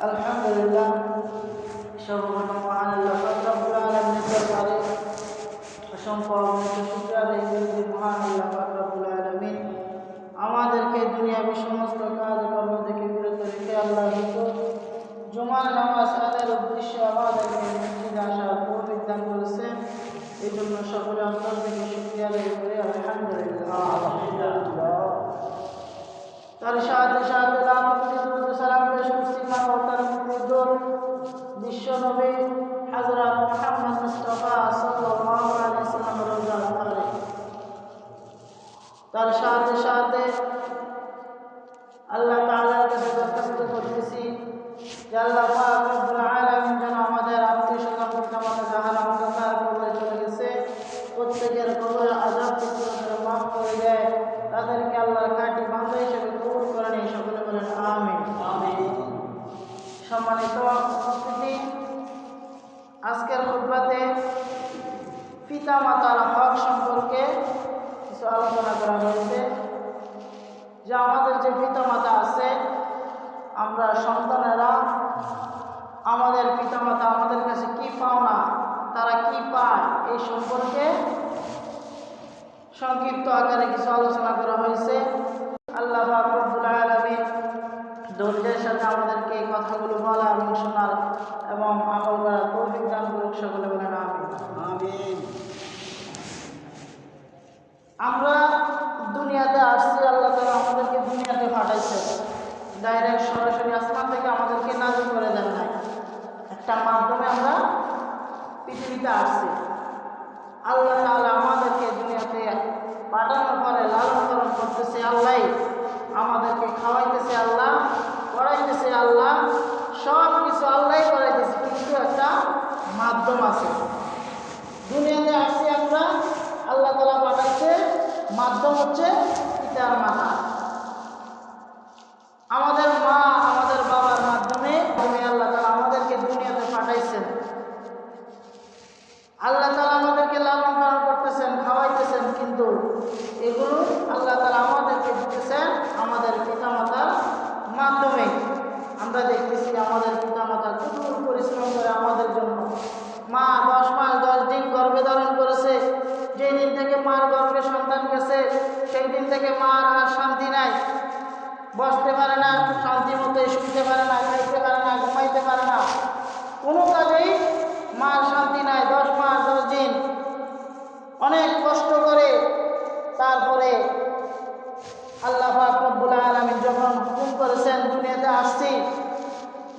আলহামদুলিল্লাহ, সর্বপ্রথম মহান আল্লাহ পাক রব্বুল আলামিনের দরবারে অসংখ্য শুকরিয়া আদায় করি যে মহান আল্লাহ পাক রব্বুল আলামিন আমাদেরকে দুনিয়াবী সমস্ত কাজকর্ম থেকে বিরত রেখে আল্লাহর হুকুম জুমার নামাজ আদায়ের উদ্দেশ্যে আমাদেরকে মসজিদে আসার তৌফিক দান করেছেন। এই জন্য সকলে অন্তর থেকে শুকরিয়া আদায় করি আলহামদুলিল্লাহ। তার সাথে সাথে সালাম পেশ করছি মানবতার মুক্তিযোদ্ধা বিশ্ব নবী হযরত মুহাম্মদ মুস্তাফা সাল্লাল্লাহু আলাইহি ওয়াসাল্লামের রওজা মুবারক। তার সাথে সাথে আল্লাহ তাআলার কাছে দরখাস্ত করতেছি যে আল্লাহ পাক রব্বুল আলামিন যেন আমাদের আত্মীয়-স্বজন পিতামাতা যারা অন্ধকার কবরে চলে গেছে প্রত্যেকের কবরের আযাব থেকে মাফ করে দেয়, তাদেরকে আল্লাহর খাঁটি বান্দা হিসেবে কবুল করে নেয়। সকলে বলেন আমিন। সম্মানিত উপস্থিতি, আজকের খুতবাতে পিতা মাতার হক সম্পর্কে কিছু আলোচনা করা হয়েছে। যে আমাদের যে পিতা মাতা আছে, আমরা সন্তানেরা আমাদের পিতা মাতা আমাদের কাছে কি পাওনা, তারা কি পায়, এই সম্পর্কে সংক্ষিপ্ত আকারে কিছু আলোচনা করা হয়েছে। আল্লাহ পাক রব্বুল আলামিন ধৈর্যের সাথে আমাদেরকে এই কথাগুলো বলা এবং শোনার এবং আমল করার তৌফিক দান করুক। সকলে বলেন আমিন। আমিন। আমরা দুনিয়াতে আসছি, আল্লাহ তাআলা আমাদেরকে দুনিয়াতে পাঠাইছে, ডাইরেক্ট সরাসরি আসমান থেকে আমাদেরকে নাযিল করে দেন নাই। একটা মাধ্যমে আমরা পৃথিবীতে আসছি। আল্লাহ তাআলা আমাদেরকে দুনিয়াতে পাঠানোর পরে লালন পালন করতেছে আল্লাহ, আমাদেরকে খাওয়াইতেছে আল্লাহ, পড়াইতেছে আল্লাহ, সব কিছু আল্লাহ করাইতেছে, কিন্তু একটা মাধ্যম আছে। দুনিয়াতে আসছি আমরা, আল্লাহ তাআলা পাঠাইছে, মাধ্যম হচ্ছে পিতার মাতা। আমাদের মা আমাদের বাবার মাধ্যমে আল্লাহ তাআলা আমাদেরকে দুনিয়াতে পাঠাইছেন। আল্লাহ তাআলা আমাদেরকে লালন পালন করতেছেন, খাওয়াইতেছেন, কিন্তু এগুলো আল্লাহ তাআলা আমাদেরকে দিতেছেন আমাদের পিতামাতার মাধ্যমে। আমরা দেখতেছি আমাদের পিতামাতা কঠোর পরিশ্রম করে আমাদের জন্য। মা 10 মাস 10 দিন গর্ভে ধারণ করেছে। যেই দিন থেকে মার গর্ভে সন্তান গেছে, সেই দিন থেকে মার আর শান্তি নাই। বসতে পারে না, শান্তি মতো শুনতে পারে না, খাইতে পারে না, ঘুমাইতে পারে না, কোনো কাজেই মার শান্তি নাই। 10 মাস 10 দিন অনেক কষ্ট করে তারপরে আল্লাহ পাক রব্বুল আলামিন যখন হুকুম করেছেন দুনিয়াতে আসছি,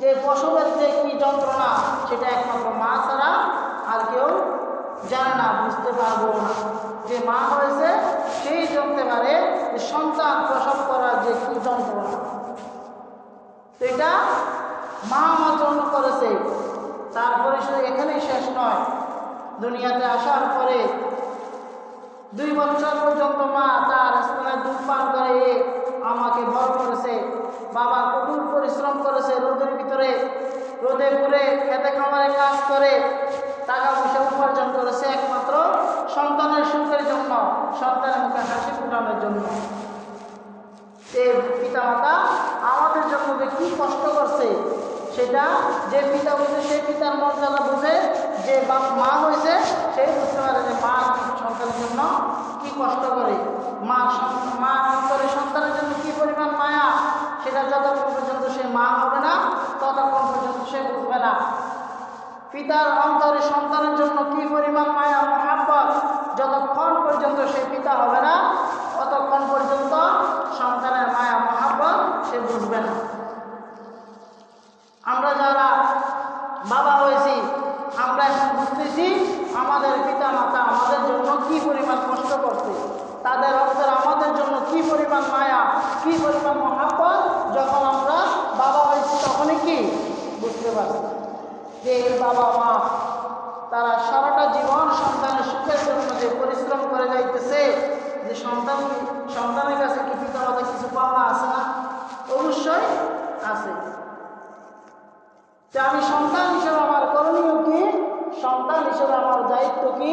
যে প্রসবের যে কি যন্ত্রণা, সেটা একমাত্র মা ছাড়া আর কেউ জানে না, বুঝতে পারবো না। যে মা হয়েছে সেই জানতে পারে যে সন্তান প্রসব করার যে কি যন্ত্রণা। এটা মা আমার জন্য করেছে। তারপরে শুধু এখানেই শেষ নয়, দুনিয়াতে আসার পরে 2 বছর পর্যন্ত মা তার স্তনের দুধ পান করে আমাকে বড় করেছে। বাবা কঠোর পরিশ্রম করেছে, রোদের ভিতরে রোদে পুড়ে খেতে খামারে কাজ করে টাকা পয়সা উপার্জন করেছে একমাত্র সন্তানের সুখের জন্য, সন্তানের মুখে হাসি ফোটানোর জন্য। এই পিতামাতা আমাদের জন্য যে কি কষ্ট করছে, সেটা যে পিতা হয়েছে সেই পিতার মর্যাদা বুঝে, যে বাপ মা হয়েছে সেই বুঝতে পারে যে মা সন্তানের জন্য কি কষ্ট করে, মা অন্তরে সন্তানের জন্য কি পরিমাণ মায়া, সেটা যতক্ষণ পর্যন্ত সে মা হবে না ততক্ষণ পর্যন্ত সে বুঝবে না। পিতার অন্তরে সন্তানের জন্য কি পরিমাণ মায়া মহাব্বত, যতক্ষণ পর্যন্ত সে পিতা হবে না ততক্ষণ পর্যন্ত সন্তানের মায়া মহাব্বত সে বুঝবে না। আমরা যারা বাবা হয়েছি, আমরা এখন বুঝতেছি আমাদের পিতা মাতা আমাদের জন্য কি পরিমাণ কষ্ট করছে, তাদের অন্তর আমাদের জন্য কি পরিমাণ মায়া, কি পরিমাণ মহাব্বত। যখন আমরা বাবা হয়েছি তখনই কি বুঝতে পারছি যে এই বাবা মা তারা সারাটা জীবন সন্তানের সুখের জন্য যে পরিশ্রম করে যাইতেছে, যে সন্তানের কাছে কি পিতা মাতা কিছু পাওনা আছে না? অবশ্যই আছে। যে আমি সন্তান হিসেবে আমার করণীয় কি, সন্তান হিসেবে আমার দায়িত্ব কি,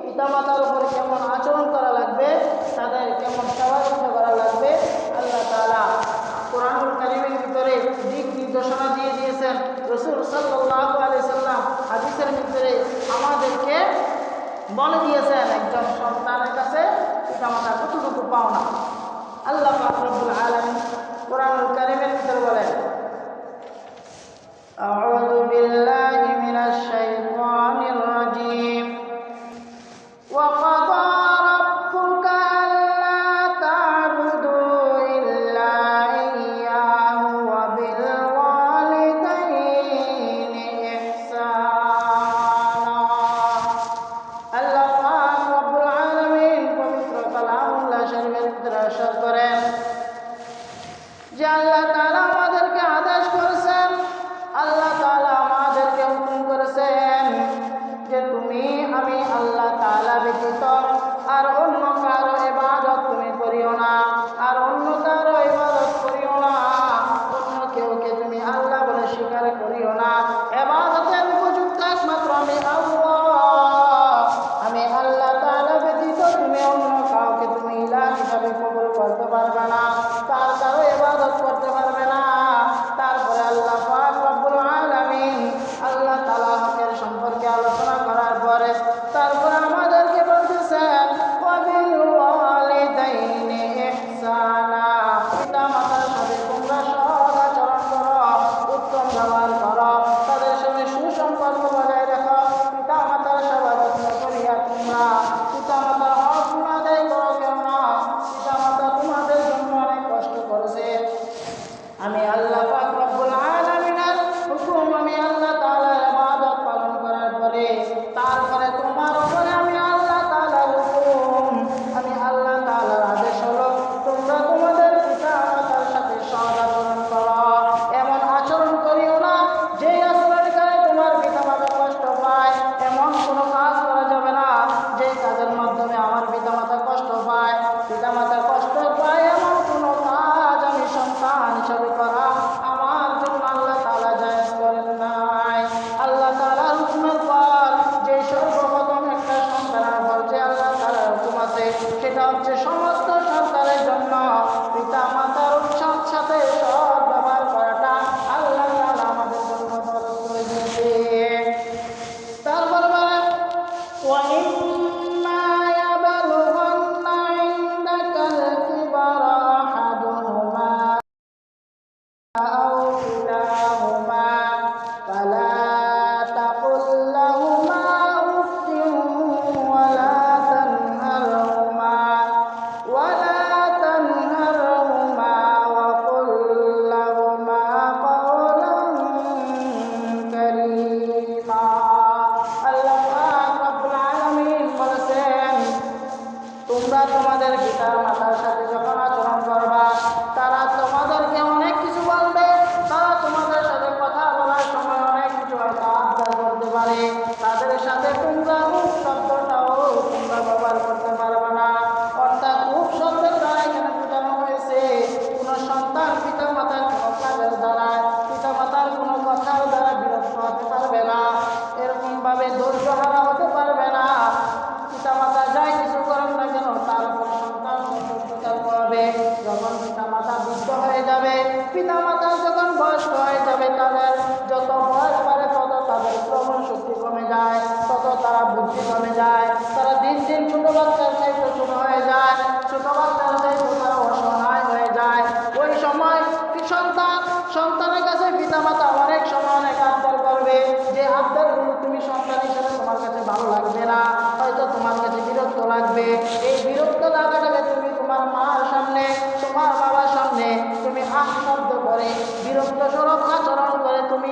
পিতামাতার উপরে কেমন আচরণ করা লাগবে, তাদের কেমন সেবা করা লাগবে, আল্লাহ তাআলা কোরআনুল কারীমের ভিতরে দিক নির্দেশনা দিয়ে দিয়েছেন। রাসূল সাল্লাল্লাহু আলাইহি সাল্লাম হাদিসের ভিতরে আমাদেরকে বলে দিয়েছেন একজন সন্তানের কাছে পিতামাতার কতটুকু পাওনা। আল্লাহ পাক রব্বুল আলামিন কোরআনুল কারীমের ভিতরে বলেন, আউযু বিল্লাহি মিনাশ শাইতানির রাজীম। ওয়া ক্বাদা রাব্বুকা আল্লা তা'বুদু ইল্লা ইয়্যাহু ওয়া বিল ওয়ালিদাইনি ইহসানা। আল্লাহ পাক রব্বুল আলামিন পবিত্র কালামুল্লাহ শরীফের ভিতরে ইরশাদ করেন যে আল্লাহ তাআলা আমাদেরকে আদেশ করেছেন, আল্লাহ তাআলা আমাদেরকে হুকুম করেছেন যে তুমি আমি আল্লাহ তাআলা ব্যতীত আর অন্য কারো ইবাদত তুমি করিও না, আর অন্য কারো ইবাদত করিও না, অন্য কেউকে তুমি আল্লাহ বলে স্বীকার করিও না। ইবাদতের উপযুক্ত একমাত্র আমি আল্লাহ, আমি আল্লাহ তাআলা ব্যতীত তুমি অন্য কাউকে তুমি ইলাহ হিসাবে কবুল করতে পারবে না, তার কারো ইবাদত করতে পারবে না। তারপরে আল্লাহ পাক রব্বুল আলামিন আল্লাহ তাআলা হকের সম্পর্কে আলোচনা করার পরে তারপরে আমাদেরকে বলতেছেন ওয়া বিল ওয়ালিদাইনি ইহসানা, পিতামাতার সাথে তোমরা সৎ আচরণ করো, উত্তম ব্যবহার করো, তাদের সঙ্গে সুসম্পর্ক বজায় রাখো। পিতামাতার সেবা যত্ন করিয়া তোমরা পিতামাতার হক আদায় করো, কেননা পিতামাতা তোমাদের জন্য অনেক কষ্ট করেছে। আমি আল্লাহ পাক রব্বুল আলামিনের হুকুম আমি আল্লাহ তাআলার ইবাদত পালন করার পরে তারপরে তোমার উপরে আমি আল্লাহ তাআলার হুকুম, আমি আল্লাহ তাআলার আদেশ হলো তোমরা তোমাদের পিতামাতার সাথে সৎ আচরণ করো। এমন আচরণ করিও না যে আচরণ করে তোমার পিতামাতা কষ্ট পায়, এমন কোনো কাজ করা যাবে না যে কাজের মাধ্যমে আমার পিতামাতা কষ্ট পায়। পিতামাতা কষ্ট পায় এমন কোনো কাজ আমি সন্তান হিসাবে করা আমার জন্য আল্লাহ তাআলা জায়েজ করেন নাই। আল্লাহ তাআলার হুকুমের পর যে সর্বপ্রথম একটা সন্তানের পর যে আল্লাহ তাআলার হুকুম আছে সেটা হচ্ছে সমস্ত সন্তানের জন্য পিতামাতার সাথে সৎ ব্যবহার করাটা আল্লাহ তাআলা আমাদের জন্য ফরজ করে দিয়েছে। তারপর বলেন ওয়া ইম্মা ইয়াবলুগান্না ইনদাকাল কিবারা আহাদুহুমা أو كلاهما فلا تقل لهما أف ولا تنهرهما وقل لهما قولا كريما। আল্লাহ পাক রব্বুল আলামিন বলেছেন তোমরা তোমাদের পিতা মাতার সাথে যখন আচরণ করবা তারা তোমাদেরকে অনেক কিছু বলবে, তারা তোমাদের সাথে কথা বলার সময় অনেক কিছু হয়তো আবদার করতে পারে, তাদের সাথে তোমরা উফ শব্দটাও তোমরা ব্যবহার করতে পারবে না। অর্থাৎ উফ শব্দের দ্বারা এখানে বোঝানো হয়েছে কোনো সন্তান পিতা মাতার কোনো কাজের দ্বারা পিতা মাতার কোনো কথার দ্বারা বিরক্ত হতে পারবে না, এরকম ভাবে ধৈর্য হারা হতে পারবে না। পিতামাতা যাই কিছু করেন না কেন তার উপর সন্তান সন্তুষ্টতা পাবে। যখন পিতামাতা বৃদ্ধ হয়ে যাবে, পিতামাতা যখন বয়স্ক হয়ে যাবে, তাদের যত বয়স বাড়ে তত তাদের শ্রবণ শক্তি কমে যায়, তত তারা বুদ্ধি কমে যায়, তারা দিন দিন ছোট বাচ্চার চাইতে ছোট হয়ে যায়, ছোট বাচ্চার চাইতে তারা অসহায় হয়ে যায়। ওই সময় সন্তানের কাছে পিতামাতা অনেক সময় অনেক আবদার করবে, যে আবদারগুলো তুমি সন্তান হিসেবে তোমার কাছে ভালো লাগবে না, হয়তো তোমার কাছে বিরক্ত লাগবে। এই বিরক্ত লাগাটাকে তুমি তোমার মার সামনে তোমার বাবার সামনে তুমি শব্দ করে বিরক্ত স্বরূপ আচরণ করে তুমি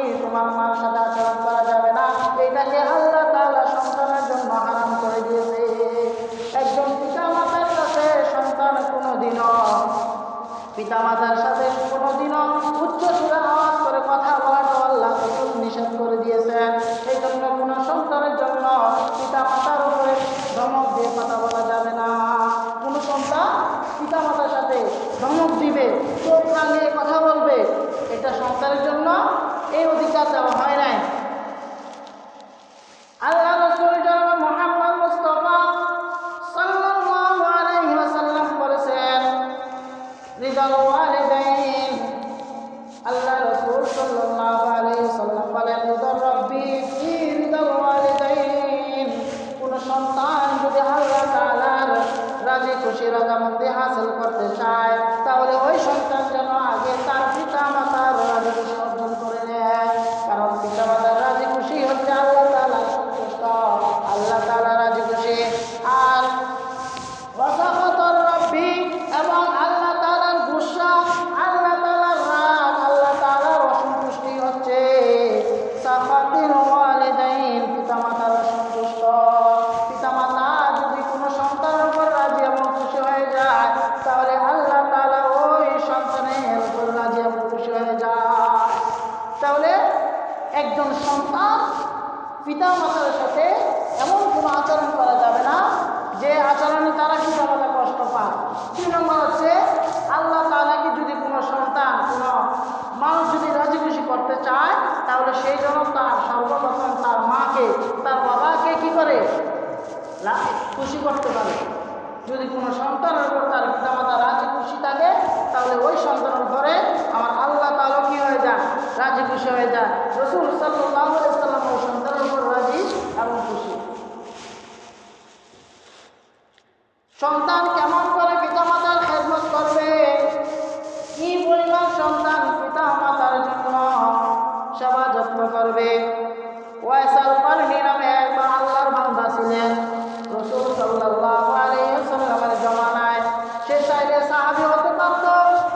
সাখাতিল ওয়ালিদাইন, পিতামাতার সন্তুষ্ট। পিতামাতা যদি কোনো সন্তানের উপর রাজি এবং খুশি হয়ে যায়, তাহলে আল্লাহ তাআলা ওই সন্তানের উপর রাজি এবং খুশি হয়ে যায়। তাহলে একজন সন্তান পিতামাতার সাথে এমন কোনো আচরণ করা যাবে না যে আচরণে তারা পিতামাতা কষ্ট পায়। 2 নম্বর হচ্ছে, আল্লাহ তাআলাকে যদি কোনো সন্তান, কোনো মানুষ যদি রাজি খুশি করতে চায়, তাহলে সেই জন্য তার সর্বপ্রথম তার মাকে, তার বাবাকে কি করে খুশি করতে পারে। যদি কোনো সন্তানের উপর তার পিতামাতা রাজি খুশি থাকে, তাহলে ওই সন্তানের উপরে আমার আল্লাহ তাআলা কি হয়ে যায়, রাজি খুশি হয়ে যায়। রাসূল সাল্লাল্লাহু আলাইহি ওয়াসাল্লাম ওই সন্তানের উপর রাজি এবং খুশি। সন্তান কেমন করে পিতামাতার খেদমত করবে, কি পরিমাণ সন্তান পিতামাতার জন্য সেবা যত্ন করবে। ওয়াইসাল কারনী নামে একবার আল্লাহর বান্দা ছিলেন রাসূল সাল্লাল্লাহু আলাইহি ওয়াসাল্লামের জমানায়। সে চাইলে সাহাবী হতে পারত,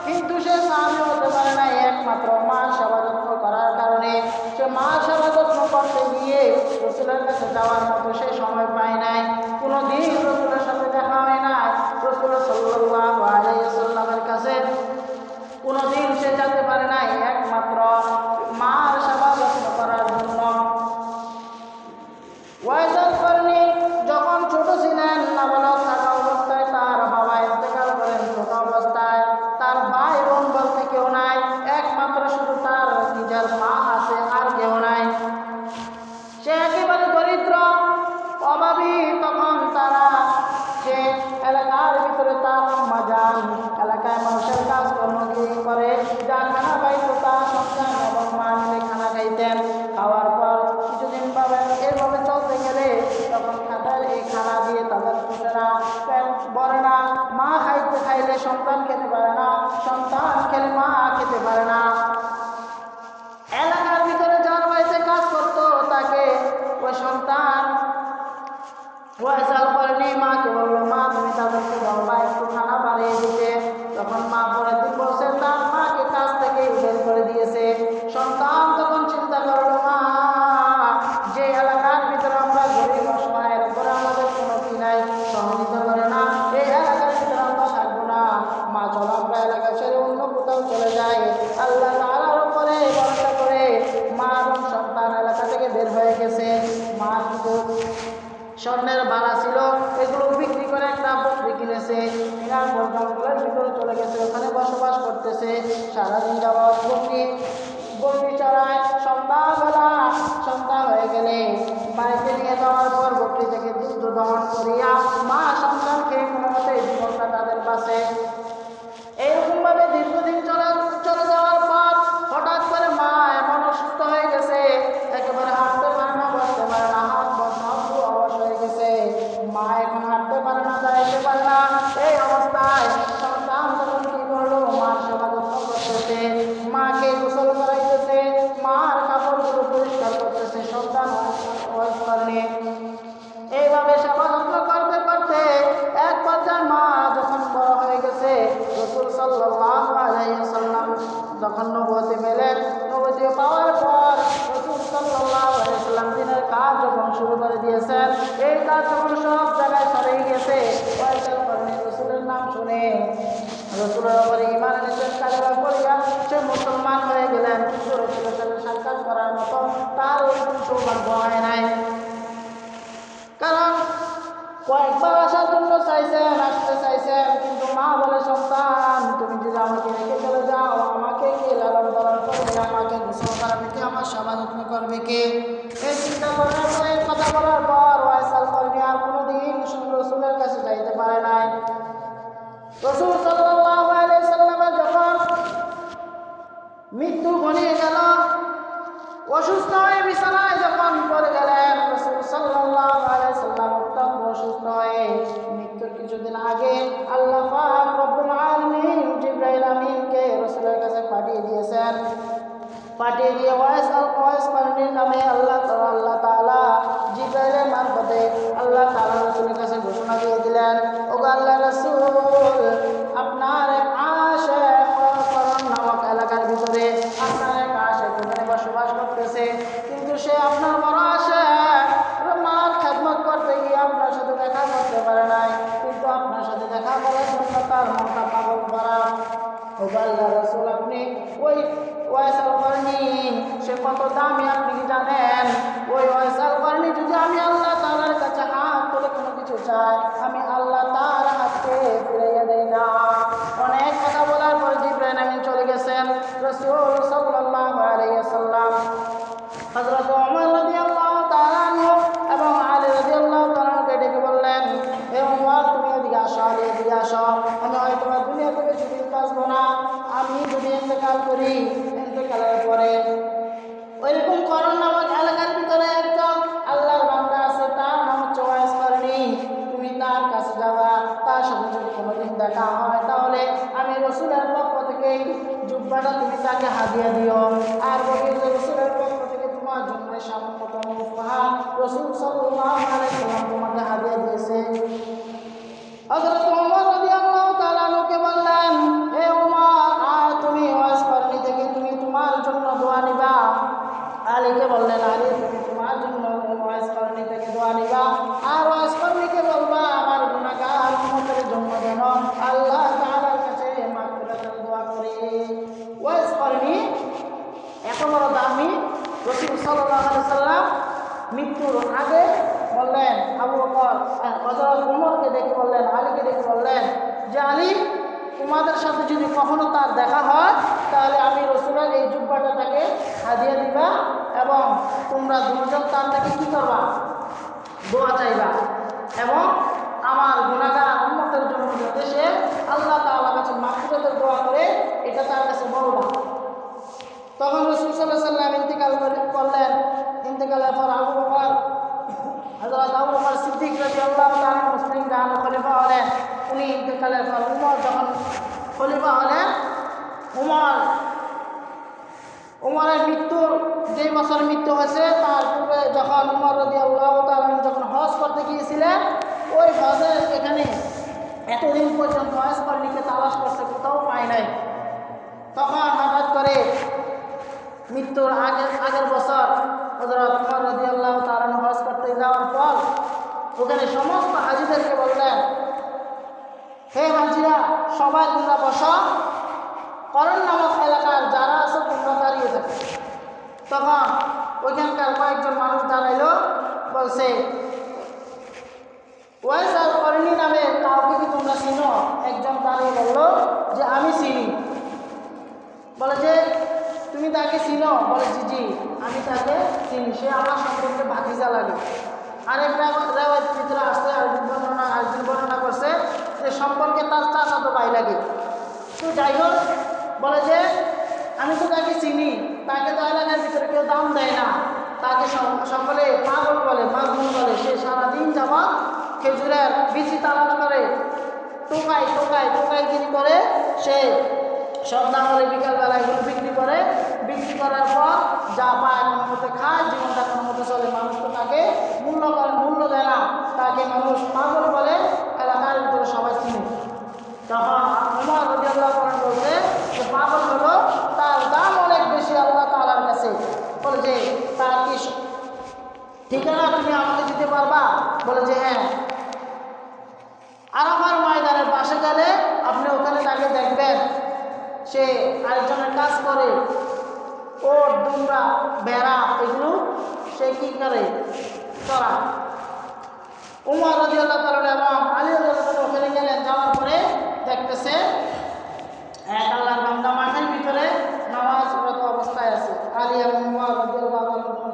কিন্তু সে সাহাবী হতে পারে না একমাত্র মা সেবা যত্ন করার কারণে। সে মা সেবা যত্ন করতে গিয়ে রাসূলের কাছে যাওয়ার মতো সে সময় পায় নাই। কোনোদিন রাসূলের সাথে দেখা হয় নাই। রাসূল সাল্লাল্লাহু আলাইহি ওয়াসাল্লামের কাছে কোনোদিন সে যেতে পারে নাই একমাত্র মার সেবা যত্ন করার জন্য। ওয়াইসাল কারনী যখন ছোট ছিলেন, নাবালক থাকা অবস্থায় তার বাবা ইন্তেকাল করেন। ছোট অবস্থায় তার ভাই বোন বলতে কেউ নাই, একমাত্র শুধু তার নিজের মা আছে, আর কেউ নাই। সে একেবারে দরিদ্র, অভাবী। তখন তারা সে এলাকার ভিতরে তার আম্মা যান এলাকায় মানুষের কাজকর্ম করে, যা খানা খাইতো তা সন্তান এবং মা মিলে খানা খাইতেন। খাওয়ার পর কিছুদিন পাবেন এভাবে চলতে গেলে তখন তাদের এই খানা দিয়ে তাদের ফুটে না, পেট ভরে না। মা খাইলে সন্তান খেতে পারে না, সন্তান খেলে মা খেতে পারে না। এলাকার ভিতরে যার বাড়িতে কাজ করতো তাকে ওই সন্তান ওয়াইসাল কারনী মাকে বললো, মা তুমি তাদেরকে বলবা একটু খানা বাড়িয়ে দিতে। তখন মা পরের দিন বলছে তার মাকে কাজ থেকে বের করে দিয়েছে। সন্তান তখন চিন্তা করলো, মা যে এলাকার ভিতরে আমরা গরিব অসহায়ের উপরে আমাদের কোনো কি নাই, সহযোগিতা করে না, এই এলাকার ভিতরে আমরা থাকবো না। মা চলো আমরা এলাকা ছেড়ে অন্য কোথাও চলে যাই। আল্লাহ তাআলার উপরে ভরসা করে মা এবং সন্তান এলাকা থেকে বের হয়ে গেছে। মা কিন্তু স্বর্ণের বালা ছিল, এগুলো বিক্রি করে একটা বকরি কিনেছে। কেনার পর জঙ্গলের ভিতরে চলে গেছে, ওখানে বসবাস করতেছে। সারাদিন যাওয়ার বকরি চড়ায়। সন্ধ্যা হয়ে গেলে বাড়িতে নিয়ে যাওয়ার পর বকরি থেকে দুধ দহন করিয়া মা সন্তানকে কোনো মতে জীবনটা তাদের পাশে। এইরকমভাবে দীর্ঘদিন চলে যাওয়ার পর হঠাৎ করে মা এমন অসুস্থ হয়ে গেছে, একেবারে হাঁটতে পারে না, বসতে পারে না, হাত সব অবশ হয়ে গেছে। মা এখন হাঁটতে পারে না, দাঁড়াইতে পারে না। এই অবস্থায় সন্তান তখন কি করলো, মার সেবা যত্ন করতেছে, মাকে গোসল করাইতেছে, মার কাপড়গুলো পরিষ্কার করতেছে সন্তান ওয়াইস কারণে। এইভাবে সেবা যত্ন করতে করতে এক পর্যায়ে মা যখন বড় হয়ে গেছে, রাসূল সাল্লাল্লাহু আলাইহি ওয়াসাল্লাম যখন নবুয়ত পেলেন, নবুয়ত পাওয়ার পর রাসূল সাল্লাল্লাহু আলাইহি ওয়াসাল্লাম দিনের কাজ যখন শুরু করে দিয়েছেন, এই কাজ যখন সব জায়গায় ছড়িয়ে গেছে, ওয়াইসাল কারণী রাসূলের নাম শুনে রাসূলের উপরে ঈমান এনেছেন, কালেমা পড়িয়া সে মুসলমান হয়ে গেলেন। কিন্তু রাসূলের সাথে সাক্ষাৎ করার মতো তার ওইরকম সৌভাগ্য হয় নাই। কারণ কয়েকবার আসার জন্য আসতে চাইছেন, কিন্তু মা বলে, সন্তান তুমি যদি আমাকে রেখে চলে যাও, আমাকে কে লালন পালন করবে, আমাকে গোসল করাবে কে, আমার সেবা যত্ন করবে কে? এই চিন্তা করার পরে, কথা বলার পর ওয়াইসাল কারনী আর কোনোদিন রাসূলের কাছে যাইতে পারে নাই। রাসূল সাল্লাল্লাহু আলাইহি ওয়াসাল্লামের যখন মৃত্যু ঘনিয়ে গেল, অসুস্থ হয়ে বিছানায় যখন পড়ে গেলেন, রাসূল সাল্লাল্লাহু আলাইহি ওয়াসাল্লাম অত্যন্ত অসুস্থ হয়ে মৃত্যুর কিছুদিন আগে আল্লাহ পাক রব্বুল আলামিন জিবরাইল আমিনকে রাসূলের কাছে পাঠিয়ে দিয়েছেন। পাঠিয়ে দিয়ে ওয়াইস কারণীর নামে আল্লাহ তাআলা জিবরাইলের মারফতে আল্লাহ তাআলা রাসূলের কাছে ঘোষণা দিয়ে দিলেন, ওগো আল্লাহর রাসূল, আপনার এক আশিক করণ নামক এলাকার ভিতরে আপনার এক আশিক বসবাস করতেছে, কিন্তু সে আপনার বড় আসে মার খেদমত করতে গিয়ে আপনার সাথে দেখা করতে পারে নাই, কিন্তু আপনার সাথে দেখা করার জন্য তার মনটা পাগল করা। ও আল্লাহ রাসূল, আপনি ওই ওয়াইস আল কারনী সে কত দামি আপনি কি জানেন? ওই ওয়াইস আল কারনী যদি আমি আল্লাহ তাআলার কাছে হাত তুলে কোনো কিছু চাই, আমি আল্লাহ তাআলার হাতকে ফিরাইয়া দেই না। অনেক কথা বলার পর জিবরাইল আমিন চলে গেছেন। রাসূল সাল্লাল্লাহু আলাইহি ওয়াসাল্লাম হযরত ওমর রাদিয়াল্লাহু তাআলা আনহু এবং আলী রাদিয়াল্লাহু তাআলা আনহুকে ডেকে বললেন, হে ওমর, তুমি এদিকে আসো, আলী এদিকে আসো। আমি হয়তো দুনিয়া থেকে বেশি বাঁচবো না। আমি যদি ইন্তেকাল করি, ইন্তেকালের পরে ওইরকম করণ নামক এলাকার ভিতরে একজন আল্লাহর বান্দা আছে, তার নাম হচ্ছে ওয়াইস কারনী। তুমি তার কাছে যাবা, তার সাথে যদি কোনোদিন দেখা হয় তাহলে আমি রাসূলের পক্ষ থেকে জুব্বাটা তুমি তাকে হাদিয়া দিও। আর বলি যে রাসূলের পক্ষ থেকে তোমার জন্য সামান্যতম উপহার রাসূল সাল্লাল্লাহু আলাইহি ওয়াসাল্লাম তোমাকে হাদিয়া দিয়েছে। হযরত ওমর রাদিয়াল্লাহু তাআলা আনহুকে বললেন, হে ওমর, আর তুমি ওয়াইস কারনী থেকে তুমি তোমার জন্য দোয়া নিবা। আলীকে বললেন, আলী তুমি তোমার জন্য ওয়াইস কারনী থেকে দোয়া নিবা, আর ওয়াইস কারনীকে বলবা আমার গুনাহগার উম্মতের জন্য যেন আল্লাহ তাআলার কাছে মাগফিরাতের দোয়া করে। ওয়াইস কারনী এত বড় দামি, রাসূল সাল্লাল্লাহু আলাইহি ওয়াসাল্লাম মৃত্যুর আগে বললেন, আবু বকর হযরত ওমরকে ডেকে বললেন, আলীকে ডেকে বললেন যে আলী, তোমাদের সাথে যদি কখনো তার দেখা হয় তাহলে আমি রাসূলের এই জুব্বাটা তাকে হাদিয়া দিবা এবং তোমরা দুজন তার থেকে কী করবা? দোয়া চাইবা এবং আমার গুনাহগার উম্মতের জন্য যাতে সে আল্লাহ তাআলার কাছে মাগফিরাতের দোয়া করে এটা তার কাছে বলবা। তখন রাসূল সাল্লাল্লাহু আলাইহি ওয়াসাল্লাম ইন্তেকাল করলেন। ইন্তেকালের পর আবু বকর হযরত আবু বকর সিদ্দিক রাদিয়াল্লাহু তাআলা মুসলিম জাহান খলিফা হলেন। উনি ইন্তেকালের পর উমর যখন খলিফা হলেন, উমরের মৃত্যুর যে বছর মৃত্যু হয়েছে তার পূর্বে যখন উমর রাদিয়াল্লাহু তাআলা যখন হজ করতে গিয়েছিলেন, ওই হজের এখানে এতদিন পর্যন্ত ওয়াইস কারনীকে তালাশ করতে কোথাও পায় নাই। তখন হঠাৎ করে মৃত্যুর আগের বছর হযরত উমর রাদিয়াল্লাহু তাআলা হজ করতে যাওয়ার পর ওখানে সমস্ত হাজীদেরকে বললেন, হে হাজীরা, সবাই তোমরা বসো, করণ নামক এলাকার যারা আছে তোমরা দাঁড়িয়ে থাকো। তখন ওইখানকার কয়েকজন মানুষ দাঁড়াইলো, বলছে, ওয়াইস আল কারনী নামে কাউকে কি তোমরা চিনো? একজন দাঁড়িয়ে বলল যে আমি চিনি। বলে যে তুমি তাকে চিনো? বলে জি জি আমি তাকে চিনি, সে আমার সম্পর্কে ভাতিজা লাগে। আরেকটা রেওয়ায়েত ভিতরে আসছে, আরেকজন বর্ণনা করছে যে সম্পর্কে তার চাচাতো ভাই লাগে। তো যাই হোক, বলে যে আমি তো তাকে চিনি, তাকে তো এলাকার ভিতরে কেউ দাম দেয় না, তাকে সকলে পাগল বলে, মাজনুন বলে। সে সারাদিন যাওয়া খেজুরের বিচি তালাশ করে, টোকাইগিরি করে, সে সন্ধ্যা হলে বিকালবেলা এগুলো বিক্রি করে। বিক্রি করার পর যা পায় কোনো মতো খায়, জীবনটা কোনো মতো চলে। মানুষ তো তাকে মূল্য দেয় না, তাকে মানুষ পাগল বলে, এলাকার ভিতরে সবাই চিনে। তখন ওমর রাদিয়াল্লাহু তাআলা বলছে যে পাগল হলো, তার দাম অনেক বেশি আল্লাহ তাআলার কাছে। বলে যে তার কি ঠিকানা তুমি আমাকে দিতে পারবা? বলে যে হ্যাঁ, আরাফার ময়দানের পাশে গেলে আপনি ওখানে তাকে দেখবেন, সে আরেকজনের কাজ করে, ওর দুমরা বেড়া এগুলো সে কি করে চড়া। উমর রাদিয়াল্লাহু তাআলা এবং আলী রাদিয়াল্লাহু তাআলা ওখানে গেলেন। যাওয়ার পরে দেখতেছে এক আল্লাহর বান্দা মাঠের ভিতরে নামাজরত অবস্থায় আছে। আলী এবং উমর রাদিয়াল্লাহু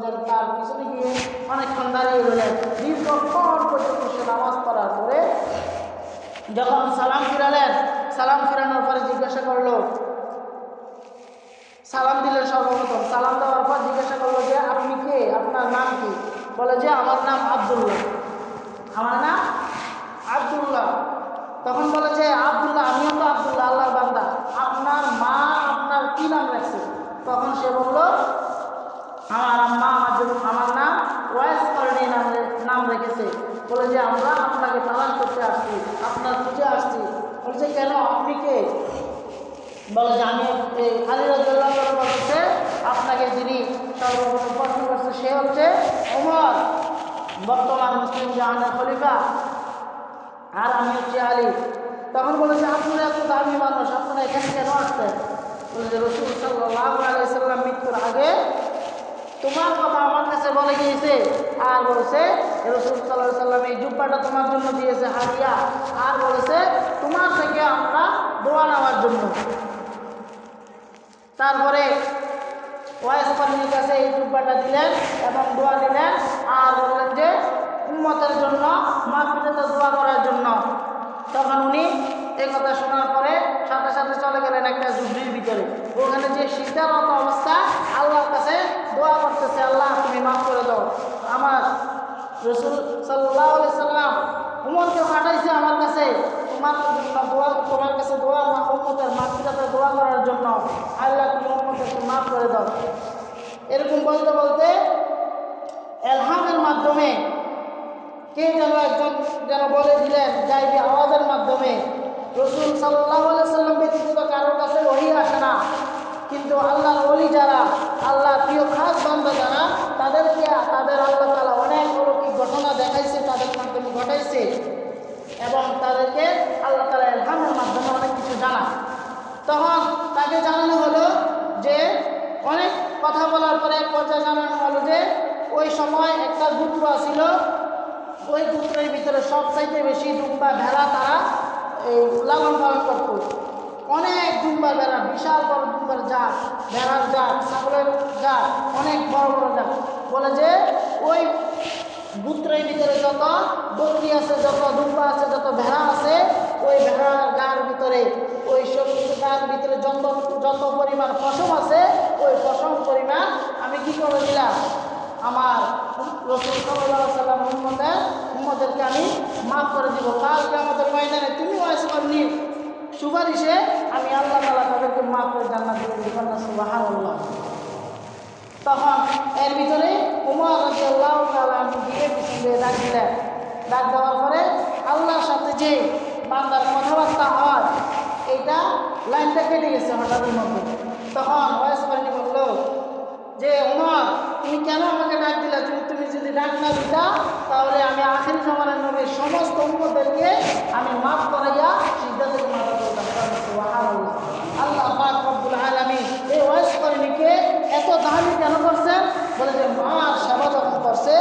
তাআলা তার পিছনে গিয়ে অনেকক্ষণ দাঁড়িয়ে রইলেন। দীর্ঘক্ষণ পর্যন্ত সে নামাজ পড়ার পরে যখন সালাম ফিরালেন, সালাম ফিরানোর পরে জিজ্ঞাসা করলো, সালাম দিলেন সর্বপ্রথম। সালাম দেওয়ার পর জিজ্ঞাসা করলো যে আপনি কে, আপনার নাম কি? বলে যে আমার নাম আব্দুল্লাহ। আমার নাম আব্দুল্লাহ। তখন বলে যে আব্দুল্লাহ, আমিও তো আব্দুল্লাহ, আল্লাহর বান্দা। আপনার মা আপনার কি নাম রাখছে? তখন সে বলল আমার আম্মা আমার নাম ওয়াইস কারনী নাম রেখেছে। বলে যে আমরা আপনাকে তালাশ করতে আসছি, আপনার খুঁজে আসছি। বলছে কেন, আপনি কে? বলে যে আমি আলী রাদিয়াল্লাহু তাআলা বলছে আপনাকে যিনি সর্বপ্রথম প্রশ্ন করছে সে হচ্ছে ওমর, বর্তমান মুসলিম জাহানের খলিফা, আর আমি হচ্ছি আলী। তখন বলেছে আপনারা এত দামি মানুষ, আপনারা এখানে কেন আসতেন? বলেছে রাসূল সাল্লাল্লাহু আলাইহি সাল্লাম মৃত্যুর আগে তোমার কথা আমার কাছে বলে গিয়েছে, আর বলেছে রাসূল সাল্লাল্লাহু আলাইহি সাল্লাম এই জুব্বাটা তোমার জন্য দিয়েছে হাদিয়া, আর বলেছে তোমার থেকে আমরা দোয়া নেওয়ার জন্য। তারপরে ওয়াইস কর্মীর কাছে এই জুব্বাটা দিলেন এবং দোয়া দিলেন, আর বললেন যে উম্মতের জন্য মাগফিরাতের দোয়া করার জন্য। তখন উনি এই কথা শোনার পরে সাথে সাথে চলে গেলেন একটা ঝুপড়ির ভিতরে। ওখানে যে সিদ্ধারত অবস্থা আল্লাহর কাছে দোয়া করতেছে, আল্লাহ তুমি মাফ করে দাও। আমার রাসূল সাল্লাল্লাহু আলাইহি সাল্লাম উমরকে পাঠাইছে আমার কাছে তোমার জন্য দোয়া, তোমার কাছে দোয়া উম্মতের মাগফিরাতের দোয়া করার জন্য, আল্লাহ তুমি উম্মতকে মাফ করে দাও। এরকম বলতে বলতে এলহামের মাধ্যমে কে যেন একজন যেন বলে দিলেন গায়বী আওয়াজের মাধ্যমে, রাসূল সাল্লাল্লাহু আলাইহি সাল্লাম ব্যতীত কারোর কাছে ওহী আসে না, কিন্তু আল্লাহর ওলি যারা, আল্লাহ প্রিয় খাস বান্দা যারা, তাদেরকে তাদের আল্লাহ তাআলা অনেক অলৌকিক ঘটনা দেখাইছে, তাদের মাধ্যমে ঘটাইছে এবং তাদেরকে আল্লাহ তাআলা ইলহামের মাধ্যমে অনেক কিছু জানা। তখন তাকে জানানো হলো যে অনেক কথা বলার পরে এক পর্যায়ে জানানো হলো যে ওই সময় একটা গোত্র ছিল, ওই গোত্রের ভিতরে সবচাইতে বেশি দুম্বা ভেড়া তারা এই লালন পালন করত। অনেক দুম্বা ভেড়া, বিশাল বড় দুম্বার জাত, ভেড়ার জাত, ছাগলের জাত, অনেক বড় বড় জাত। বলে যে ওই গোত্রের ভিতরে যত বকরি আছে, যত দুম্বা আছে, যত ভেড়া আছে, ওই ভেড়ার গার ভিতরে, ওই সব গার ভিতরে যত পরিমাণ পশম আছে, ওই পশম পরিমাণ আমি কি করে দিলাম, আমার রাসূল সাল্লাল্লাহু আলাইহি সাল্লাম উম্মতদেরকে আমি মাফ করে দিব। কালকে আমাদের ময়দানে তুমি ওয়াইস করনি সুপারিশে আমি আল্লাহ তাআলা তাদেরকে মাফ করে জান্নাত দিয়ে দিব। সুবহানাল্লাহ। তখন এর ভিতরে ওমর রাদিয়াল্লাহু তাআলা দিয়ে পিছনে ডাক দিলেন। ডাক দেওয়ার পরে আল্লাহর সাথে যে বান্দার কথাবার্তা হয় এইটা লাইনটা কেটে গেছে হঠাৎের মধ্যে। তখন ওয়াইস করনি বলল যে ওমর তুমি কেন আমাকে ডাক দিলা? তুমি যদি ডাক না দিতা তাহলে আমি আখির জামানার নবীর সমস্ত উম্মতদেরকে আমি মাফ করাইয়া সিজদা থেকে মাফ করতাম। সুবহানাল্লাহ। আল্লাহ পাক রব্বুল আলামিন এই ওয়াইস করনিকে এত দামি কেন করছেন? বলে যে মার সেবা যখন করছে,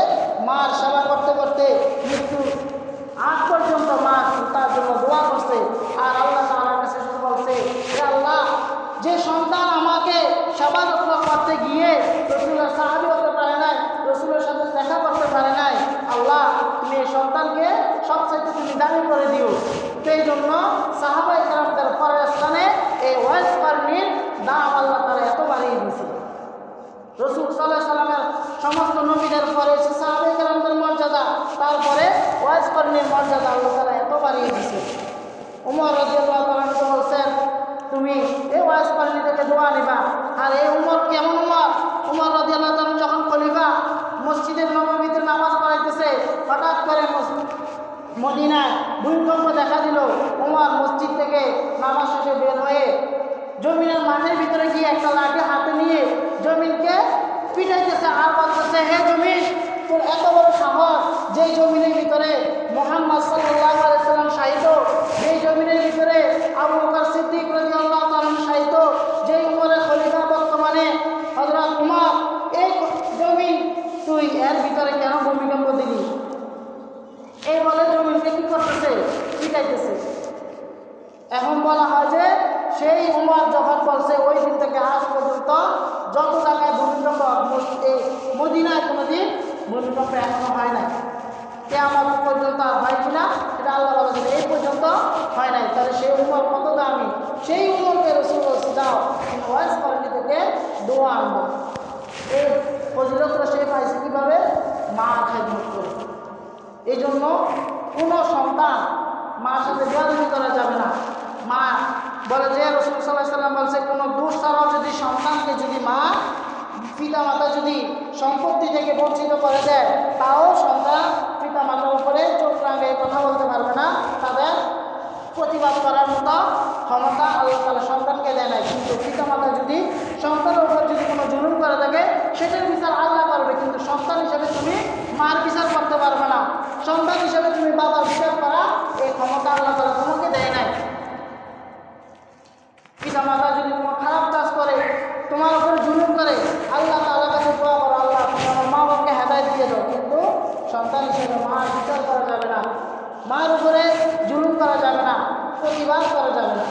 মার সেবা করতে করতে মৃত্যুর আগ পর্যন্ত মা তার জন্য দোয়া করছে, আর আল্লাহ তাআলার কাছে শুধু বলছে যে আল্লাহ, যে সন্তান আমাকে সেবা যত্ন করতে গিয়ে রাসূলের সাহাবী হতে পারে নাই, রাসূলের সাথে দেখা করতে পারে নাই, আল্লাহ তুমি এই সন্তানকে সবচাইতে তুমি দামি করে দিও। সেই জন্য সাহাবায়ে কেরামদের পরের স্থানে এই ওয়াইস করনির দাম আল্লাহ তাআলা এত বাড়িয়ে দিয়েছে। রাসূল সাল্লাল্লাহু আলাইহি সাল্লামের সমস্ত নবীদের পরে সাহাবায়ে কেরামদের মর্যাদা, তারপরে ওয়াইস করনির মর্যাদা আল্লাহ তাআলা এত বাড়িয়ে দিয়েছে। ওমর রাদিয়াল্লাহু তাআলা বলছেন তুমি এই ওয়াইস করনি থেকে দোয়া নিবা। আর এই উমর কেমন উমর? উমর রাদিয়াল্লাহু তাআলা যখন খলিফা মসজিদের নববীতে নামাজ পড়াইতেছে, হঠাৎ করে মদিনায় ভূমিকম্প দেখা দিল। উমর মসজিদ থেকে নামাজ শেষে বের হয়ে জমিনের মাঠের ভিতরে গিয়ে একটা লাঠি হাতে নিয়ে জমিনকে পিটাইতেছে, আর বলতেছে হে জমিন, তোর এত বড় সাহস, যেই জমিনের ভিতরে মুহাম্মদ সাল্লাল্লাহু আলাইহি সাল্লাম শাহিদ, যেই জমিনের ভিতরে আবু বকর সিদ্দিক রাদিয়াল্লাহু তাআলা শাহিদ, যেই উমরের খলিফা বর্তমানে হযরত উমর, এই জমিন তুই এর ভিতরে কেন ভূমিকম্প দিলি? এই বলে জমিনকে কি করতেছে? পিটাইতেছে। এখন বলা হয় যে সেই উমর যখন বলছে ওই দিন থেকে আজ পর্যন্ত যত জায়গায় ভূমিকম্প, এই মদিনায় কোনোদিন ভূমিকম্প এখনো হয় নাই। কিয়ামত পর্যন্ত হয় কিনা সেটা আল্লাহ বলেছেন, এই পর্যন্ত হয় নাই। তাহলে সেই উমর কত দামি, সেই উমরকে রাসূল বলছে দাও তুমি ওয়াইস করনি থেকে দোয়া আনবা। এই ফজিলতটা সে পাইছে কীভাবে? মা খেদমত করে। এই জন্য কোনো সন্তান মার সাথে বেয়াদবি করা যাবে না। মা বলে যে রাসূল সাল্লাল্লাহু আলাইহি সাল্লাম বলছে কোনো দোষ ছাড়াও যদি সন্তানকে যদি মা পিতা মাতা যদি সম্পত্তি থেকে বঞ্চিত করে দেয়, তাও সন্তান পিতা মাতার উপরে চোখ রাঙিয়ে কথা বলতে পারবে না, তাদের প্রতিবাদ করার মতো ক্ষমতা আল্লাহ তাআলা সন্তানকে দেয় নাই। কিন্তু পিতামাতা যদি সন্তানের উপর যদি কোনো জুলুম করে থাকে সেটার বিচার আল্লাহ করবে, কিন্তু সন্তান হিসেবে তুমি মার বিচার করতে পারবে না। সন্তান হিসেবে তুমি বাবার বিচার করা এই ক্ষমতা আল্লাহ তাআলা তোমাকে দেয় নাই। পিতামাতা যদি কোনো খারাপ কাজ করে, তোমার উপর জুলুম করে, আল্লাহ তাআলার কাছে দোয়া করো, আল্লাহ তুমি আমার মা বাবাকে হেদায়েত দিয়ে দাও। কিন্তু সন্তান হিসেবে মার বিচার করা যাবে না, মার উপরে জুলুম করা যাবে না, প্রতিবাদ করা যাবে না।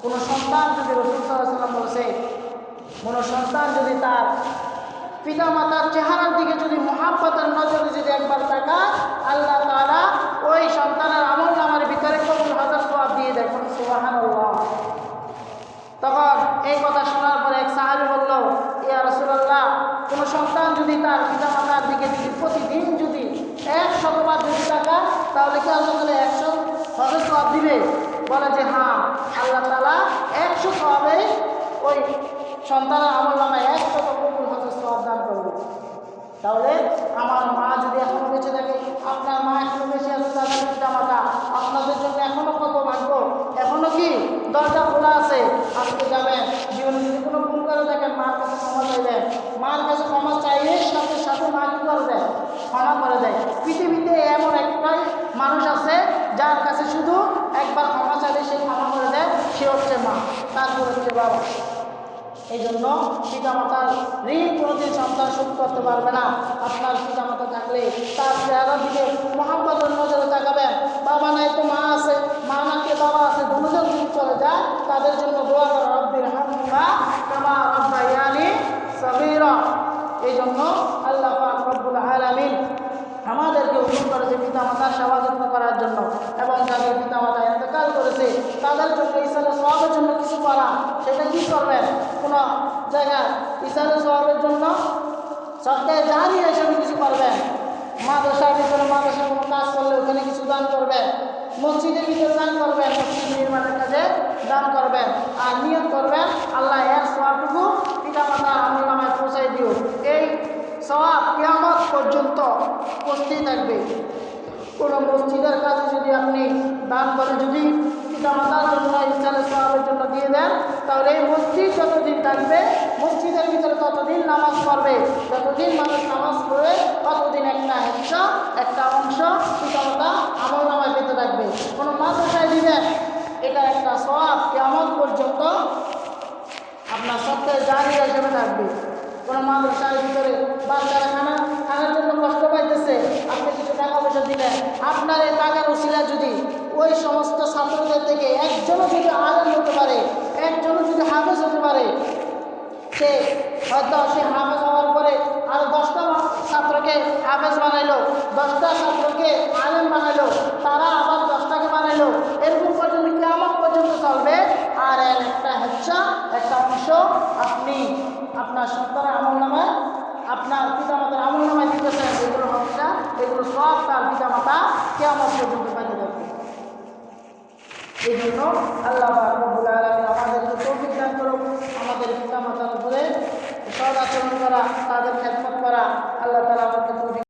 কোনো সন্তান যদি রাসূল সাল্লাল্লাহু আলাইহি ওয়াসাল্লাম বলেছে, কোনো সন্তান যদি তার পিতামাতার চেহারার দিকে যদি মুহাব্বতের নজরে যদি একবার তাকায়, আল্লাহ তাআলা ওই সন্তানের আমলনামার ভিতরে কবুল হাজার সওয়াব দিয়ে দেয়। সুবহানাল্লাহ। তখন এই কথা শোনার পরে এক সাহাবী বলল, ইয়া রাসূলুল্লাহ, কোনো সন্তান যদি তার পিতামাতার দিকে যদি প্রতিদিন যদি 100 বার যদি তাকায় তাহলে কি আল্লাহ তাআলা 100 হজের সওয়াব দিবে? বলে যে হ্যাঁ, আল্লাহ তাআলা 100 সওয়াবে ওই সন্তানের আমলনামায় 100 কবুল হজের সওয়াব দান করবে। তাহলে আমার মা যদি এখনো বেঁচে থাকে, আপনার মা এখনো বেঁচে আছে, তাদের পিতামাতা আপনাদের জন্য এখনো কত ভাগ্য, এখনো কি দরজা খোলা আছে। আজকে যাবেন, জীবনে যদি কোনো ভুল করে থাকেন মার কাছে ক্ষমা চাইবেন, মার কাছে ক্ষমা চাইলে সাথে সাথে মা কি করে দেয়? ক্ষমা করে দেয়। পৃথিবীতে এমন একটাই মানুষ আছে যার কাছে শুধু একবার ক্ষমা চাইলে সে ক্ষমা করে দেয়, সে হচ্ছে মা, তারপর হচ্ছে বাবা। এই জন্য পিতামাতার ঋণ কোনোদিন সন্তান শোধ করতে পারবে না। আপনার পিতামাতা থাকলে তার চেহারার দিকে মুহাব্বতের নজরে তাকাবেন। বাবা নাই তো মা আছে, মা নাকি বাবা আছে, দুজন যদি চলে যায় তাদের জন্য দোয়া করো, রব্বির হামহুমা কামা রাব্বায়ানি সগীরা। এই জন্য আল্লাহ পাক রব্বুল আলামিন আমাদেরকে হুকুম করেছে পিতামাতার সেবা যত্ন করার জন্য, এবং যাদের পিতামাতা ইন্তেকাল করেছে তাদের জন্য ইসালে সওয়াবের জন্য কিছু করা। সেটা কি করবেন? কোনো জায়গায় ইসালে সওয়াবের জন্য সরকারি জারিয়া হিসেবে কিছু করবেন। মাদ্রাসার ভিতরে মাদ্রাসার কোনো কাজ করলে ওখানে কিছু দান করবেন, মসজিদের ভিতরে দান করবেন, মসজিদ নির্মাণের কাজে দান করবেন, আর নিয়ত করবেন আল্লাহ এর সওয়াবটুকু পিতামাতার আমলনামায় পৌঁছাই দিও। এই সওয়াব কিয়ামত পর্যন্ত পৌঁছতেই থাকবে। কোনো মসজিদের কাজে যদি আপনি দান করে যদি পিতামাতার জন্য ইসালে সওয়াবের জন্য দিয়ে দেন, তাহলে এই মসজিদ যতদিন থাকবে, মসজিদের ভিতরে ততদিন নামাজ পড়বে, যতদিন মানুষ নামাজ পড়বে ততদিন একটা হিস্সা, একটা অংশ পিতামাতা আমলনামায় পেতে থাকবে। কোনো মাদ্রাসায় দিবেন, এটা একটা সওয়াব কিয়ামত পর্যন্ত আপনার সবচেয়ে জারিয়া হিসেবে থাকবে। কোনো মাদ্রাসার ভিতরে বাচ্চারা খানার জন্য কষ্ট পাইতেছে, আপনি কিছু টাকা পয়সা দিলেন, আপনার এই টাকার উসিলা যদি ওই সমস্ত ছাত্রদের থেকে একজনও যদি আলেম হতে পারে, একজনও যদি হাফেজ হতে পারে, সে হয়তো সে হাফেজ হওয়ার পরে আরো 10টা ছাত্রকে হাফেজ বানাইলো, 10টা ছাত্রকে আলেম বানাইলো, তারা আবার 10টাকে বানাইলো, এরকম পর্যন্ত কিয়ামত পর্যন্ত চলবে। আর এর একটা হিস্সা, একটা অংশ আপনি আপনার সন্তানের আমলনামায়, আপনার পিতামাতার আমলনামায় দিতেছেন। এগুলো হচ্ছে, এগুলো সব তার পিতামাতা কিয়ামত পর্যন্ত পাইতে থাকবে। এই জন্য আল্লাহ পাক রব্বুল আলামিন